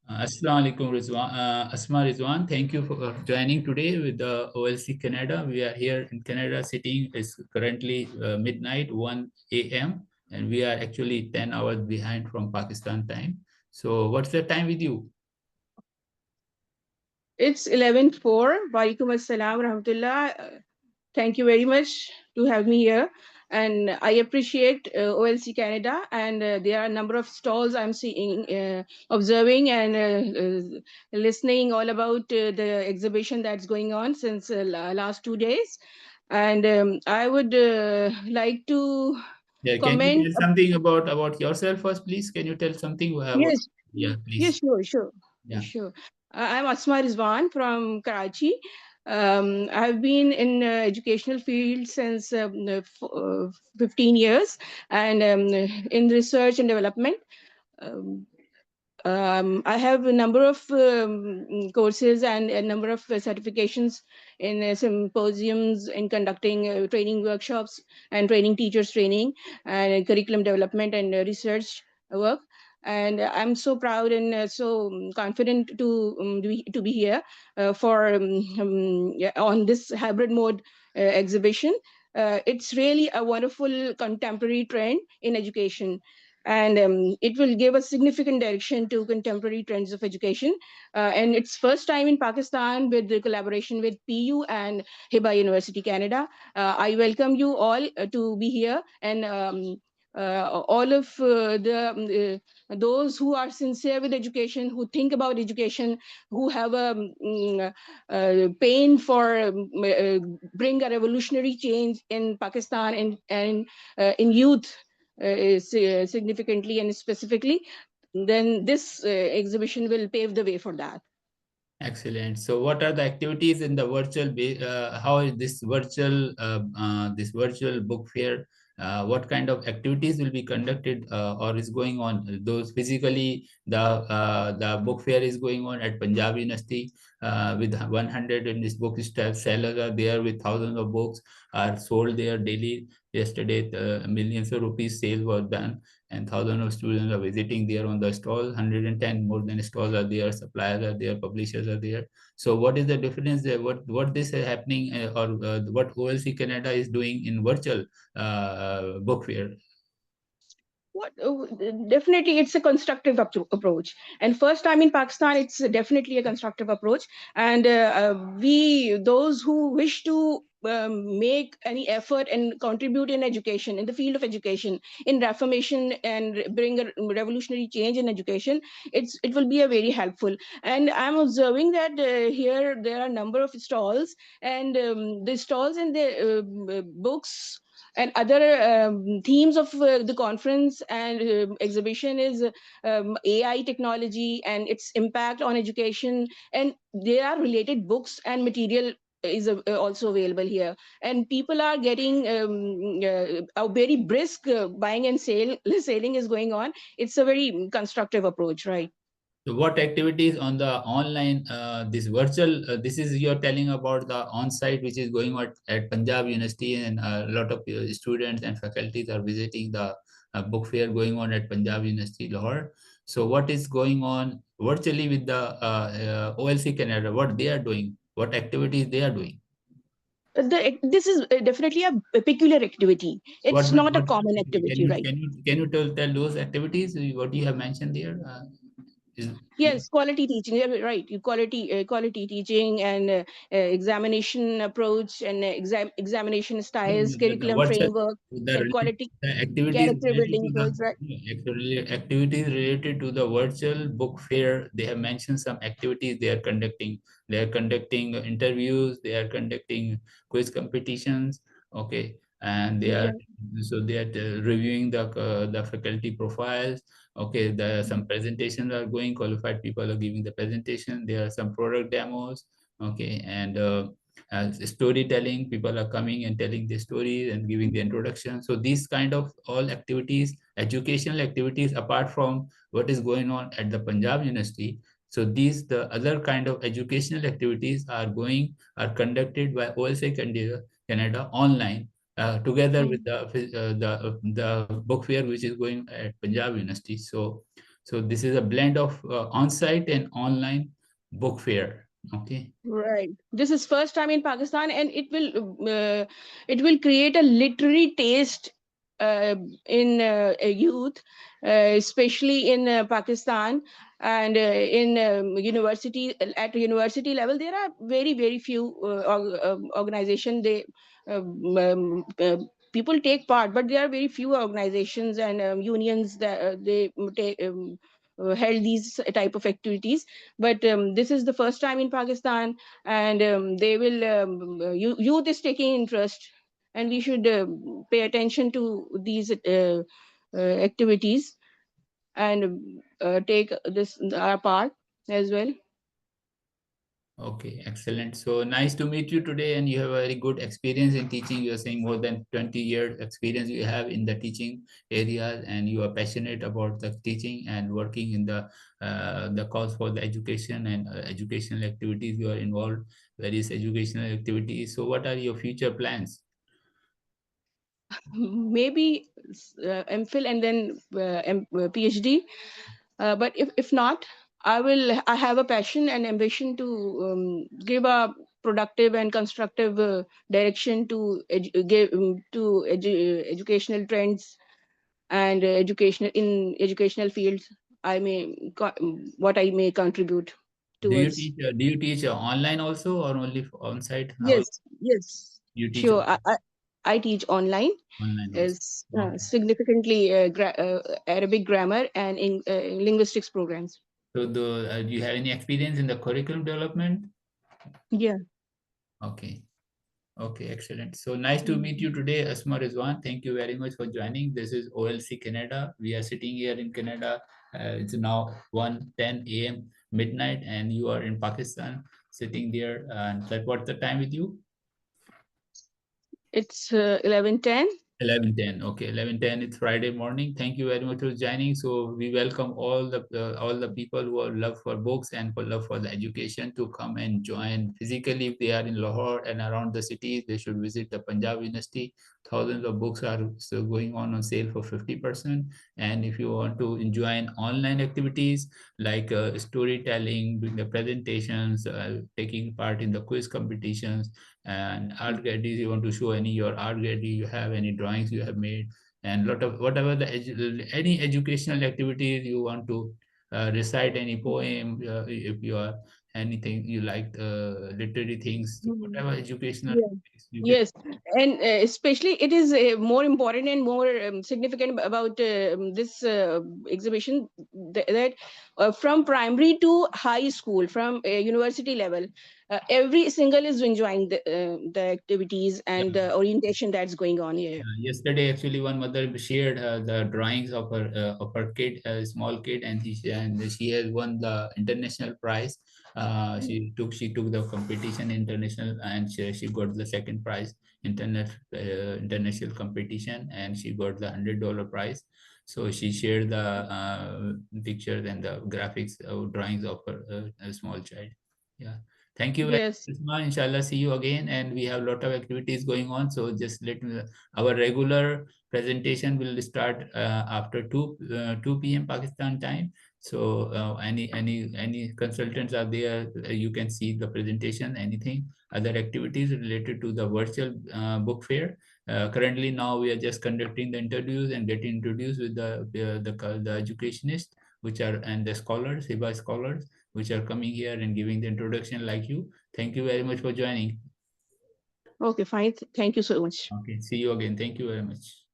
Assalamu alaikum, Rizwan. Asma Rizwan, thank you for joining today with the OLC Canada. We are here in Canada sitting. It's currently midnight, 1 a.m. and we are actually 10 hours behind from Pakistan time. So what's the time with you? It's 11:04. Walaikum assalam rahmatullah. Thank you very much to have me here. And I appreciate OLC Canada. And there are a number of stalls I'm seeing, observing, and listening all about the exhibition that's going on since last 2 days. And I would like to Yeah, can you comment. tell something about yourself first, please? Can you tell something about? Yes, Yeah, yes, please. sure, Yeah. sure. I'm Asma Rizwan from Karachi. I've been in educational field since 15 years, and in research and development. Um, I have a number of courses and a number of certifications in symposiums, in conducting training workshops and training teachers training and curriculum development and research work. And I'm so proud and so confident to be here for yeah, on this hybrid mode exhibition. It's really a wonderful contemporary trend in education, and it will give a significant direction to contemporary trends of education. And it's first time in Pakistan with the collaboration with PU and HIBA University Canada. I welcome you all to be here, and all of those who are sincere with education, who think about education, who have a pain for bring a revolutionary change in Pakistan and in youth significantly and specifically, then this exhibition will pave the way for that. Excellent. So, what are the activities in the virtual? How is this virtual book fair? What kind of activities will be conducted or is going on? Those physically, the book fair is going on at Punjab University with 100, and this book sellers are there with thousands of books are sold there daily. Yesterday, millions of rupees sale was done, and thousands of students are visiting there on the stall. 110 more than stalls are there, suppliers are there, publishers are there. So what is the difference there? What this is happening or what OLC Canada is doing in virtual book fair? What definitely it's a constructive approach, and first time in Pakistan it's definitely a constructive approach. And we those who wish to make any effort and contribute in education, in the field of education, in reformation and bring a revolutionary change in education, it will be a very helpful. And I'm observing that here there are a number of stalls, and the stalls and the books and other themes of the conference and exhibition is AI technology and its impact on education, and there are related books and material is also available here, and people are getting a very brisk buying and selling is going on. It's a very constructive approach, right? So what activities on the online, this virtual, this is you're telling about the on-site which is going on at Punjab University, and a lot of students and faculties are visiting the book fair going on at Punjab University, Lahore. So what is going on virtually with the OLC Canada, what they are doing, what activities they are doing? This is definitely a peculiar activity. It's not a common activity, right? Can you tell those activities, what you have mentioned there? Is, Yes, quality teaching. Yeah, right. Quality teaching and examination approach and examination styles, the curriculum what's framework, and quality the activities character related building to the approach, right? activities related to the virtual book fair? They have mentioned some activities they are conducting. They are conducting interviews. They are conducting quiz competitions. Okay, and Yeah. they are reviewing the faculty profiles. Okay, there are some presentations are going. Qualified people are giving the presentation. There are some product demos. Okay, and storytelling, people are coming and telling the stories and giving the introduction. So these kind of all activities, educational activities, apart from what is going on at the Punjab University, so these the other kind of educational activities are conducted by OLC Canada online, together with Mm. the book fair which is going at Punjab University. So So this is a blend of on-site and online book fair. Okay. Right. This is first time in Pakistan, and it will create a literary taste in a youth, especially in Pakistan, and in university at university level. There are very few organization. Um, um, uh, People take part, but there are very few organizations and unions that they take. Held these type of activities, but this is the first time in Pakistan, and they will youth is taking interest, and we should pay attention to these activities, and take this our part as well. Okay, excellent. So nice to meet you today, and you have a very good experience in teaching. You're saying more than 20 years experience you have in the teaching area, and you are passionate about the teaching and working in the cause for the education and educational activities. You are involved various educational activities. So what are your future plans? Maybe MPhil and then PhD. But if not, I have a passion and ambition to give a productive and constructive direction to educational trends and educational fields. I may what I may contribute towards. Do you teach online also or only on site? How Yes, you teach sure. I teach online, online also? is Okay. significantly Arabic grammar and in linguistics programs. So do you have any experience in the curriculum development? Yeah. Okay. Okay, excellent. So nice to meet you Mhm. today, Asma Rizwan. Thank you very much for joining. This is OLC Canada. We are sitting here in Canada. It's now 1:10 a.m. midnight, and you are in Pakistan, sitting there. And what's the time with you? It's 11:10. 11:10. Okay, 11:10. It's Friday morning. Thank you very much for joining. So we welcome all the people who are love for books and for love for the education to come and join physically. If they are in Lahore and around the cities, they should visit the Punjab University. Thousands of books are still going on sale for 50%. And if you want to enjoy online activities like storytelling, doing the presentations, taking part in the quiz competitions, and art galleries, you want to show any your art gallery you have, any drawings you have made, and lot of whatever any educational activities you want to recite any poem, if you are anything you like, literary things, Mhm. whatever educational Yeah. things you can. Yes, and especially it is more important and more significant about this exhibition that from primary to high school, from university level, every single is enjoying the activities and Yeah. the orientation that's going on here. Yesterday, actually, one mother shared the drawings of her kid, a small kid, and she has won the international prize. She took the competition international, and she got the second prize international competition, and she got the $100 prize. So she shared the pictures and the graphics drawings of her a small child. Yeah. Thank you very Yes. much, Usman. Inshallah, see you again. And we have a lot of activities going on. So just let me, our regular presentation will start after 2 p.m. Pakistan time. So any consultants are there, you can see the presentation, anything, other activities related to the virtual book fair. Currently now we are just conducting the interviews and getting introduced with the educationists, which are, and the scholars, HIBA scholars, which are coming here and giving the introduction like you. Thank you very much for joining. Okay, fine. Thank you so much. Okay, see you again. Thank you very much.